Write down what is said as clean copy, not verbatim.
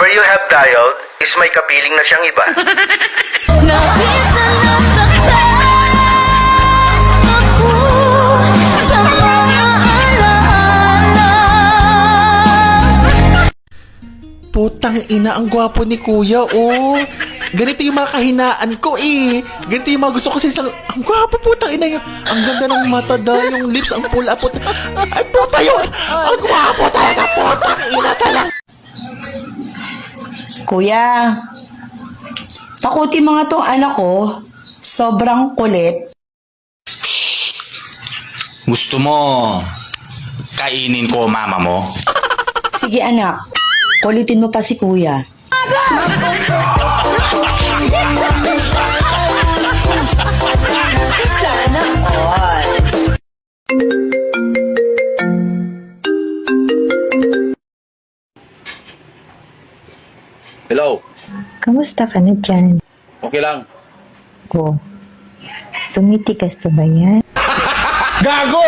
number you have dialed is may kapiling na siyang iba. Putang ina, ang gwapo ni kuya, oh. Ganito yung mga kahinaan ko, eh. Ganito yung mga gusto ko sa isang... Ang gwapo, putang ina yun. Ang ganda ng mata dahil, yung lips, ang pula, puta. Ay, puta yun. Ang gwapo talaga, putang ina talaga. Kuya, takutin mo nga tong anak ko. Sobrang kulit. Gusto mo kainin ko mama mo? Sige anak, kulitin mo pa si kuya. Sana all. Hello, Kamusta ka na dyan? okay lang. Ko. Tumitikas pa ba yan? Gago!